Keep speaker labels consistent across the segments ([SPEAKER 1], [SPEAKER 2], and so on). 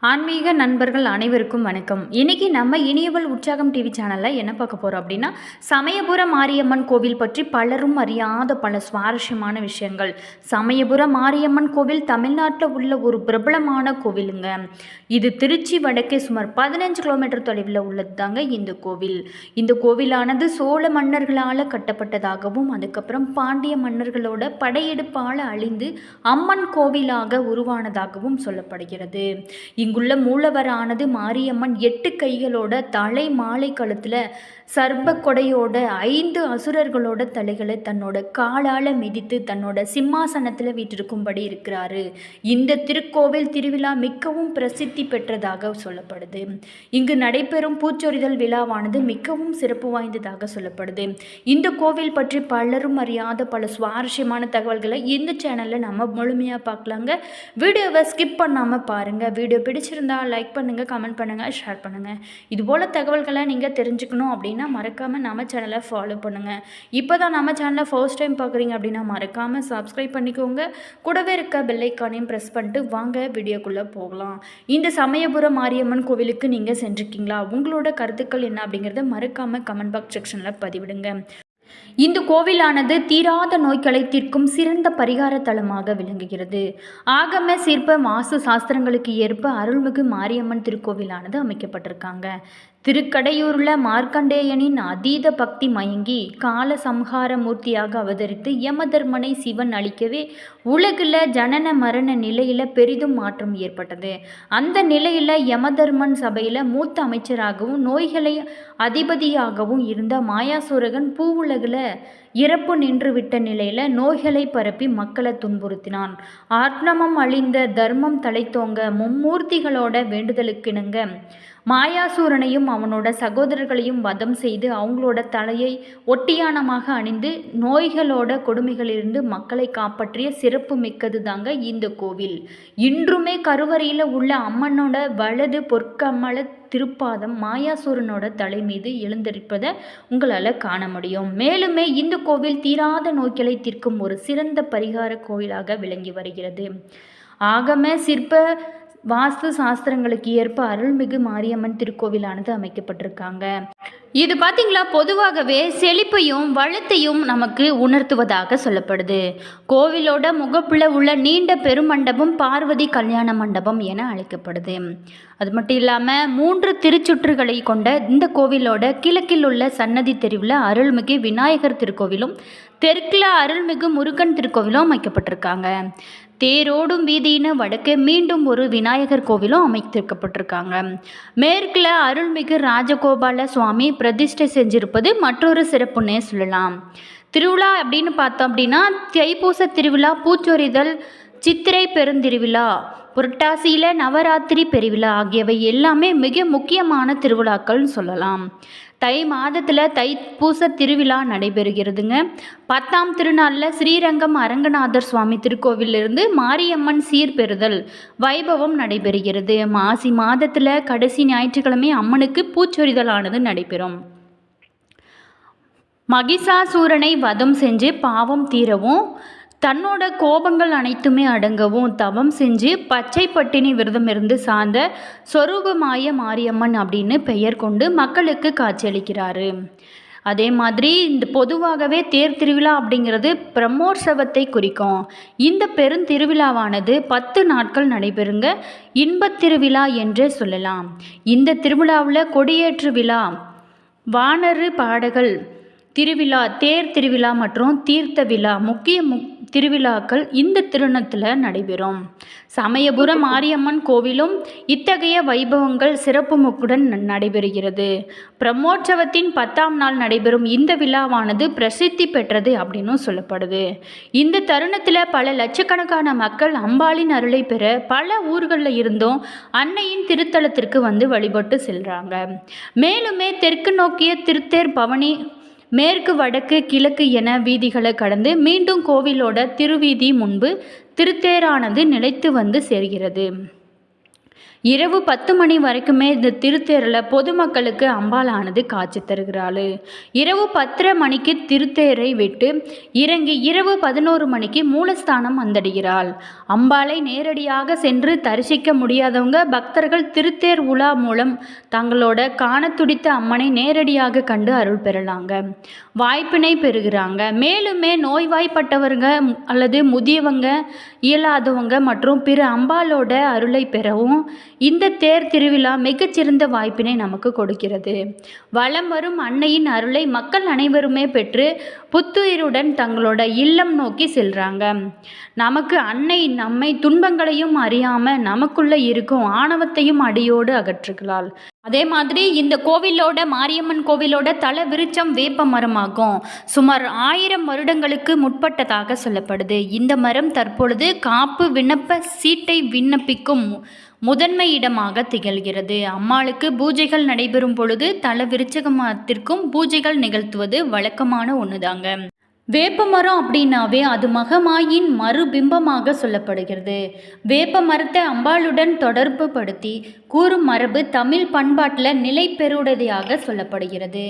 [SPEAKER 1] ஆன்மீக நண்பர்கள் அனைவருக்கும் வணக்கம். இன்னைக்கு நம்ம இனியவள் உற்சாகம் டிவி சேனலில் என்ன பார்க்க போகிறோம் அப்படின்னா, சமயபுரம் மாரியம்மன் கோவில் பற்றி பலரும் அறியாத பல சுவாரஸ்யமான விஷயங்கள். சமயபுரம் மாரியம்மன் கோவில் தமிழ்நாட்டில் உள்ள ஒரு பிரபலமான கோவிலுங்க. இது திருச்சி வடக்கே சுமார் 15 கிலோமீட்டர் தொலைவில் உள்ளது தாங்க இந்த கோவில். இந்த கோவிலானது சோழ மன்னர்களால் கட்டப்பட்டதாகவும் அதுக்கப்புறம் பாண்டிய மன்னர்களோட படையெடுப்பால் அழிந்து அம்மன் கோவிலாக உருவானதாகவும் சொல்லப்படுகிறது. இங்குள்ள மூலவரானது மாரியம்மன் 8 கைகளோட தலை மாலை கழுத்தில் சர்ப கொடையோட 5 அசுரர்களோட தலைகளை தன்னோட காலால் மிதித்து தன்னோட சிம்மாசனத்தில் வீற்றிருக்கும்படி இருக்கிறாரு. இந்த திருக்கோவில் திருவிழா மிகவும் பிரசித்தி பெற்றதாக சொல்லப்படுது. இங்கு நடைபெறும் பூச்சொரிதல் விழாவானது மிகவும் சிறப்பு வாய்ந்ததாக சொல்லப்படுது. இந்த கோவில் பற்றி பலரும் அறியாத பல சுவாரஸ்யமான தகவல்களை இந்த சேனலில் நம்ம முழுமையாக பார்க்கலாங்க. வீடியோவை ஸ்கிப் பண்ணாமல் பாருங்கள். வீடியோ பிடிச்சிருந்தா லைக் பண்ணுங்கள், கமெண்ட் பண்ணுங்கள், ஷேர் பண்ணுங்கள். இதுபோல் தகவல்களை நீங்கள் தெரிஞ்சுக்கணும் அப்படின்னா மறக்காமல் நம்ம சேனலை ஃபாலோ பண்ணுங்கள். இப்போ தான் நம்ம சேனலை ஃபர்ஸ்ட் டைம் பார்க்குறீங்க அப்படின்னா மறக்காமல் சப்ஸ்கிரைப் பண்ணிக்கோங்க. கூடவே இருக்க பெல் ஐக்கானையும் ப்ரெஸ் பண்ணிட்டு வாங்க வீடியோக்குள்ளே போகலாம். இந்த சமயபுரம் மாரியம்மன் கோவிலுக்கு நீங்கள் சென்றிருக்கீங்களா? உங்களோட கருத்துக்கள் என்ன அப்படிங்கிறத மறக்காமல் கமெண்ட் பாக்ஸ் செக்ஷனில் பதிவிடுங்க. இந்த கோவிலானது தீராத நோய்களை தீர்க்கும் சிறந்த பரிகார தலமாக விளங்குகிறது. ஆகம சிற்ப வாஸ்து சாஸ்திரங்களுக்கு ஏற்ப அருள்மிகு மாரியம்மன் திருக்கோவிலானது அமைக்கப்பட்டிருக்காங்க. திருக்கடையூரில் மார்க்கண்டேயனின் அதீத பக்தி மயங்கி கால சம்ஹார மூர்த்தியாக அவதரித்து யமதர்மனை சிவன் அளிக்கவே உலகில் ஜனன மரண நிலையில் பெரிதும் மாற்றம் ஏற்பட்டது. அந்த நிலையில் யமதர்மன் சபையில் மூத்த அமைச்சராகவும் நோய்களை அதிபதியாகவும் இருந்த மாயாசூரகன் பூவுலகில் இறப்பு நின்றுவிட்ட நிலையில் நோய்களை பரப்பி மக்களை துன்புறுத்தினான். ஆத்மம் அழிந்த தர்மம் தலைத்தோங்க மும்மூர்த்திகளோட வேண்டுதலுக்கிணங்க மாயாசூரனையும் அவனோட சகோதரர்களையும் வதம் செய்து அவங்களோட தலையை ஒட்டியானமாக அணிந்து நோய்களோட கொடுமைகளிலிருந்து மக்களை காப்பாற்றிய சிறப்பு மிக்கது தாங்க இந்த கோவில். இன்றுமே கருவறையில் உள்ள அம்மனோட வலது பொற்கமல திருப்பாதம் மாயாசூரனோட தலை மீது எழுந்தரிப்பதை உங்களால் காண முடியும். மேலுமே இந்த கோவில் தீராத நோய்களை தீர்க்கும் ஒரு சிறந்த பரிகார கோவிலாக விளங்கி வருகிறது. ஆகம சிற்ப வாஸ்து சாஸ்திரங்களுக்கு ஏற்ப அருள்மிகு மாரியம்மன் திருக்கோவிலானது அமைக்கப்பட்டிருக்காங்க. இது பார்த்திங்களா, பொதுவாகவே செழிப்பையும் வளத்தையும் நமக்கு உணர்த்துவதாக சொல்லப்படுது. கோவிலோட முகப்புல உள்ள நீண்ட பெருமண்டபம் பார்வதி கல்யாண மண்டபம் என அழைக்கப்படுது. அது மட்டும் இல்லாமல் 3 திருச்சுற்றுகளை கொண்ட இந்த கோவிலோட கிழக்கில் உள்ள சன்னதி தெருவில் அருள்மிகு விநாயகர் திருக்கோவிலும் தெற்கில் அருள்மிகு முருகன் திருக்கோவிலும் அமைக்கப்பட்டிருக்காங்க. தேரோடும் வீதியின வடக்கே மீண்டும் ஒரு விநாயகர் கோவிலும் அமைத்திருக்கப்பட்டிருக்காங்க. மேற்கில் அருள்மிகு ராஜகோபால சுவாமி பிரதிஷ்டை செஞ்சிருப்பது மற்றொரு சிறப்புன்னே சொல்லலாம். திருவிழா அப்படின்னு பார்த்தோம் அப்படின்னா தைப்பூச திருவிழா, பூச்சொரிதல், சித்திரை பெருந்திருவிழா, புரட்டாசியில் நவராத்திரி பெருவிழா ஆகியவை எல்லாமே மிக முக்கியமான திருவிழாக்கள்னு சொல்லலாம். தை மாதத்தில் தைப்பூச திருவிழா நடைபெறுகிறதுங்க. 10ஆம் திருநாளில் ஸ்ரீரங்கம் அரங்கநாதர் சுவாமி திருக்கோவிலிருந்து மாரியம்மன் சீர்பெறுதல் வைபவம் நடைபெறுகிறது. மாசி மாதத்தில் கடைசி ஞாயிற்றுக்கிழமை அம்மனுக்கு பூச்சொரிதலானது நடைபெறும். மகிஷாசூரனை வதம் செஞ்சு பாவம் தீரவும் தன்னோட கோபங்கள் அனைத்துமே அடங்கவும் தவம் செஞ்சு பச்சை பட்டினி விரதம் இருந்து சார்ந்த சொரூபமாய மாரியம்மன் அப்படின்னு பெயர் கொண்டு மக்களுக்கு காட்சியளிக்கிறாரு. அதே மாதிரி இந்த பொதுவாகவே தேர் திருவிழா அப்படிங்கிறது பிரம்மோற்சவத்தை குறிக்கும். இந்த பெருந்திருவிழாவானது 10 நாட்கள் நடைபெறுங்க இன்பத் திருவிழா என்றே சொல்லலாம். இந்த திருவிழாவில் கொடியேற்று விழா, வானரு பாடல்கள் திருவிழா, தேர் திருவிழா மற்றும் தீர்த்த விழா முக்கிய திருவிழாக்கள் இந்த திருநத்தில் நடைபெறும். சமயபுரம் மாரியம்மன் கோவிலும் இத்தகைய வைபவங்கள் சிறப்புமுக்குடன் நடைபெறுகிறது. பிரம்மோற்சவத்தின் 10ஆம் நாள் நடைபெறும் இந்த விழாவானது பிரசித்தி பெற்றது அப்படின்னு சொல்லப்படுது. இந்த தருணத்தில் பல லட்சக்கணக்கான மக்கள் அம்பாளின் அருளை பெற பல ஊர்களில் இருந்தும் அன்னையின் திருத்தலத்திற்கு வந்து வழிபட்டு செல்கிறாங்க. மேலுமே தெற்கு நோக்கிய திருத்தேர் பவனி மேற்கு வடக்கு கிழக்கு என வீதிகளை கடந்து மீண்டும் கோவிலோட திருவீதி முன்பு திருத்தேரானது நிலைத்து வந்து சேர்கிறது. இரவு 10 மணி வரைக்குமே இந்த திருத்தேரில் பொதுமக்களுக்கு அம்பாளானது காட்சி தருகிறாள். இரவு 10:30 மணிக்கு திருத்தேரை விட்டு இறங்கி இரவு 11 மணிக்கு மூலஸ்தானம் வந்தடைகிறாள். அம்பாளை நேரடியாக சென்று தரிசிக்க முடியாதவங்க பக்தர்கள் திருத்தேர் உலா மூலம் தங்களோட காண துடித்த அம்மனை நேரடியாக கண்டு அருள் பெறலாங்க, வாய்ப்பினை பெறுகிறாங்க. மேலுமே நோய்வாய்ப்பட்டவங்க அல்லது முதியவங்க, இயலாதவங்க மற்றும் பிற அம்பாளோட அருளை பெறவும் இந்த தேர் திருவிழா மிகச்சிறந்த வாய்ப்பினை நமக்கு கொடுக்கிறது. வலம் வரும் அன்னையின் அருளை மக்கள் அனைவருமே பெற்று புத்துயிருடன் தங்களோட இல்லம் நோக்கி செல்றாங்க. நமக்கு அன்னை நம்மை துன்பங்களையும் அறியாம நமக்குள்ள இருக்கும் ஆணவத்தையும் அடியோடு அகற்றுகிறாள். அதே மாதிரி இந்த கோவிலோட மாரியம்மன் கோவிலோட தல விருட்சம் வேப்ப மரமாகும். சுமார் 1000 வருடங்களுக்கு முற்பட்டதாக சொல்லப்படுது. இந்த மரம் தற்பொழுது காப்பு விண்ணப்ப சீட்டை விண்ணப்பிக்கும் முதன்மை இடமாக திகழ்கிறது. அம்மாளுக்கு பூஜைகள் நடைபெறும் பொழுது தல விருட்சக மரத்திற்கும் பூஜைகள் நிகழ்த்துவது வழக்கமான ஒன்றுதாங்க. வேப்ப மரம் அப்படின்னாவே அது மகமாயின் மறுபிம்பமாக சொல்லப்படுகிறது. வேப்ப மரத்தை அம்பாளுடன் தொடர்பு படுத்தி கூறும் மரபு தமிழ் பண்பாட்டில் நிலை பெறுவதையாக சொல்லப்படுகிறது.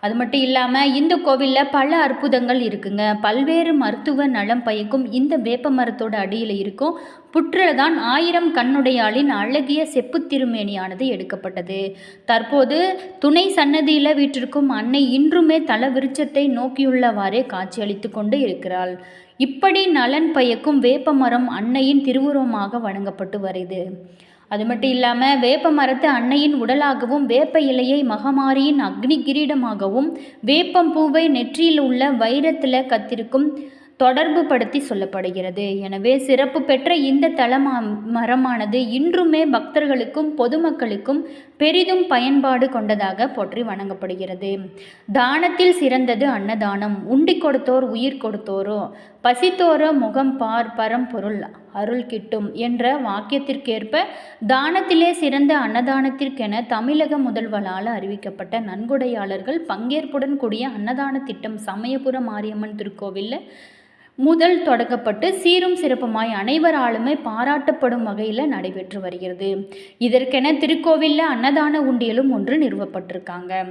[SPEAKER 1] அது மட்டும் இல்லாமல் இந்த கோவிலில் பல அற்புதங்கள் இருக்குங்க. பல்வேறு மருத்துவ நலம் பயக்கும் இந்த வேப்ப மரத்தோட அடியில் இருக்கும் புற்றில் தான் 1000 கண்ணுடையாளின் அழகிய செப்பு திருமேனியானது எடுக்கப்பட்டது. தற்போது துணை சன்னதியில் வீற்றிருக்கும் அன்னை இன்றுமே தல விருட்சத்தை நோக்கியுள்ளவாறே காட்சியளித்து கொண்டு இருக்கிறாள். இப்படி நலன் பயக்கும் வேப்ப மரம் அன்னையின் திருவுருவமாக வணங்கப்பட்டு வருது. அது மட்டும் இல்லாமல் வேப்ப மரத்தை அன்னையின் உடலாகவும், வேப்ப இலையை மகமாரியின் அக்னி கிரீடமாகவும், வேப்பம் பூவை நெற்றியில் உள்ள வைரத்தில் கத்திருக்கும் தொடர்பு படுத்தி சொல்லப்படுகிறது. எனவே சிறப்பு பெற்ற இந்த தல மரமானது இன்றுமே பக்தர்களுக்கும் பொதுமக்களுக்கும் பெரிதும் பயன்பாடு கொண்டதாக போற்றி வணங்கப்படுகிறது. தானத்தில் சிறந்தது அன்னதானம். உண்டி கொடுத்தோர் உயிர் கொடுத்தோரோ, பசித்தோர முகம் பார் பரம்பொருள் அருள் கிட்டும் என்ற வாக்கியத்திற்கேற்ப தானத்திலே சிறந்த அன்னதானத்திற்கென தமிழக முதல்வரால் அறிவிக்கப்பட்ட நன்கொடையாளர்கள் பங்கேற்புடன் கூடிய அன்னதான திட்டம் சமயபுரம் மாரியம்மன் திருக்கோவிலில் முதல் தொடங்கப்பட்டு சீரும் சிறப்புமாய் அனைவராலுமே பாராட்டப்படும் வகையில் நடைபெற்று வருகிறது. இதற்கென திருக்கோவிலில் அன்னதான உண்டியலும் ஒன்று நிறுவப்பட்டிருக்காங்க.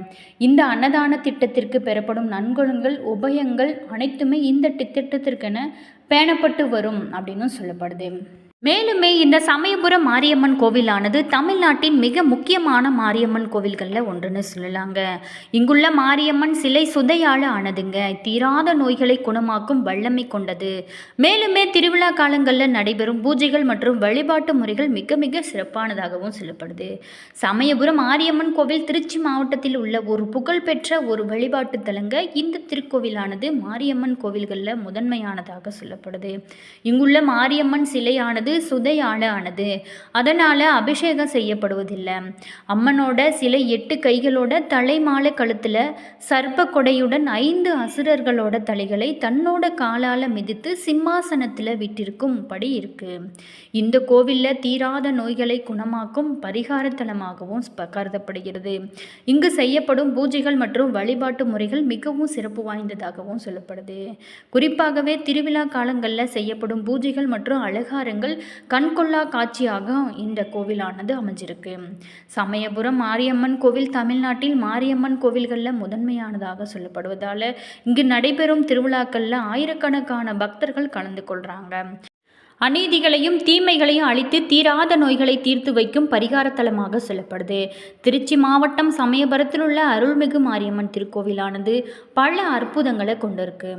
[SPEAKER 1] இந்த அன்னதான திட்டத்திற்கு பெறப்படும் நன்கொடைகள் உபயங்கள் அனைத்துமே இந்த திட்டத்திற்கென பேணப்பட்டு வரும் அப்படின்னு சொல்லப்படுது. மேலுமே இந்த சமயபுரம் மாரியம்மன் கோவிலானது தமிழ்நாட்டின் மிக முக்கியமான மாரியம்மன் கோவில்களில் ஒன்றுன்னு சொல்லலாங்க. இங்குள்ள மாரியம்மன் சிலை சுதையால் ஆனதுங்க. தீராத நோய்களை குணமாக்கும் வல்லமை கொண்டது. மேலுமே திருவிழா காலங்களில் நடைபெறும் பூஜைகள் மற்றும் வழிபாட்டு முறைகள் மிக மிக சிறப்பானதாகவும் சொல்லப்படுது. சமயபுரம் மாரியம்மன் கோவில் திருச்சி மாவட்டத்தில் உள்ள ஒரு புகழ்பெற்ற ஒரு வழிபாட்டு தலங்க. இந்த திருக்கோவிலானது மாரியம்மன் கோவில்களில் முதன்மையானதாக சொல்லப்படுது. இங்குள்ள மாரியம்மன் சிலையானது சுதையால ஆனது. அதனால அபிஷேகம் செய்யப்படுவதில்லை. அம்மனோட சிலை 8 கைகளோட தலைமாலை கழுத்துல சர்ப்ப கொடையுடன் 5 அசுரர்களோட தலைகளை தன்னோட காலால மிதித்து சிம்மாசனத்தில் விட்டிருக்கும் படி இருக்கு. இந்த கோவிலில் தீராத நோய்களை குணமாக்கும் பரிகார தலமாகவும் கருதப்படுகிறது. இங்கு செய்யப்படும் பூஜைகள் மற்றும் வழிபாட்டு முறைகள் மிகவும் சிறப்பு வாய்ந்ததாகவும் சொல்லப்படுது. குறிப்பாகவே திருவிழா காலங்களில் செய்யப்படும் பூஜைகள் மற்றும் அலங்காரங்கள் கண்கொள்ளா காட்சியாக இந்த கோவிலானது அமைஞ்சிருக்கு. சமயபுரம் மாரியம்மன் கோவில் தமிழ்நாட்டில் மாரியம்மன் கோவில்களில் முதன்மையானதாக சொல்லப்படுவதால் இங்கு நடைபெறும் திருவிழாக்களில் ஆயிரக்கணக்கான பக்தர்கள் கலந்து கொள்கிறாங்க. அநீதிகளையும் தீமைகளையும் அழித்து தீராத நோய்களை தீர்த்து வைக்கும் பரிகாரத்தலமாக சொல்லப்படுது. திருச்சி மாவட்டம் சமயபுரத்தில் உள்ள அருள்மிகு மாரியம்மன் திருக்கோவிலானது பல அற்புதங்களை கொண்டிருக்கு.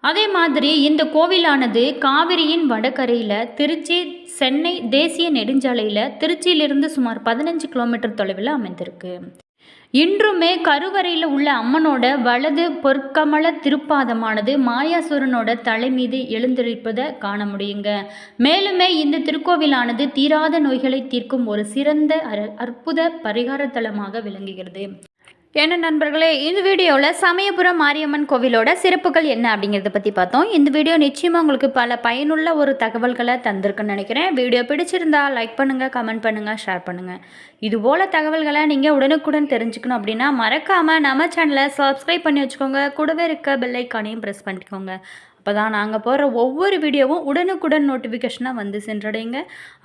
[SPEAKER 1] அதே மாதிரி இந்த கோவிலானது காவிரியின் வடகரையில் திருச்சி சென்னை தேசிய நெடுஞ்சாலையில் திருச்சியிலிருந்து சுமார் 15 கிலோமீட்டர் தொலைவில் அமைந்திருக்கு. இன்றுமே கருவறையில் உள்ள அம்மனோட வலது பொற்கமல திருப்பாதமானது மாயாசுரனோட தலை மீது எழுந்திருப்பதை காண முடியுங்க. மேலுமே இந்த திருக்கோவிலானது தீராத நோய்களை தீர்க்கும் ஒரு சிறந்த அற்புத பரிகார தலமாக விளங்குகிறது. என்ன நண்பர்களே, இந்த வீடியோவில் சமயபுரம் மாரியம்மன் கோவிலோட சிறப்புகள் என்ன அப்படிங்கிறத பற்றி பார்த்தோம். இந்த வீடியோ நிச்சயமாக உங்களுக்கு பல பயனுள்ள ஒரு தகவல்களை தந்திருக்குன்னு நினைக்கிறேன். வீடியோ பிடிச்சிருந்தா லைக் பண்ணுங்கள், கமெண்ட் பண்ணுங்கள், ஷேர் பண்ணுங்கள். இதுபோல் தகவல்களை நீங்கள் உடனுக்குடன் தெரிஞ்சுக்கணும் அப்படின்னா மறக்காமல் நம்ம சேனலை சப்ஸ்கிரைப் பண்ணி வச்சுக்கோங்க. கூடவே இருக்க பெல் ஐக்கானையும் ப்ரெஸ் பண்ணிக்கோங்க. அப்போ தான் நாங்கள் போடுற ஒவ்வொரு வீடியோவும் உடனுக்குடன் நோட்டிஃபிகேஷனாக வந்து சென்றடைங்க.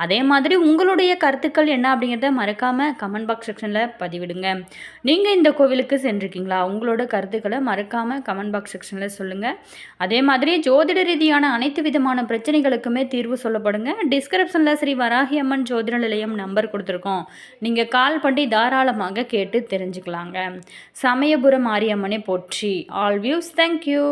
[SPEAKER 1] அதே மாதிரி உங்களுடைய கருத்துக்கள் என்ன அப்படிங்கிறத மறக்காமல் கமெண்ட் பாக்ஸ் செக்ஷனில் பதிவிடுங்க. நீங்கள் இந்த கோவிலுக்கு சென்றிருக்கீங்களா? உங்களோட கருத்துக்களை மறக்காமல் கமெண்ட் பாக்ஸ் செக்ஷனில் சொல்லுங்கள். அதே மாதிரி ஜோதிட ரீதியான அனைத்து விதமான பிரச்சனைகளுக்குமே தீர்வு சொல்லப்படுங்க. டிஸ்கிரிப்ஷனில் ஸ்ரீ வராகி அம்மன் ஜோதிட நிலையம் நம்பர் கொடுத்துருக்கோம். நீங்கள் கால் பண்ணி தாராளமாக கேட்டு தெரிஞ்சுக்கலாங்க. சமயபுரம் மாரியம்மனை போற்றி. All views. தேங்க்யூ.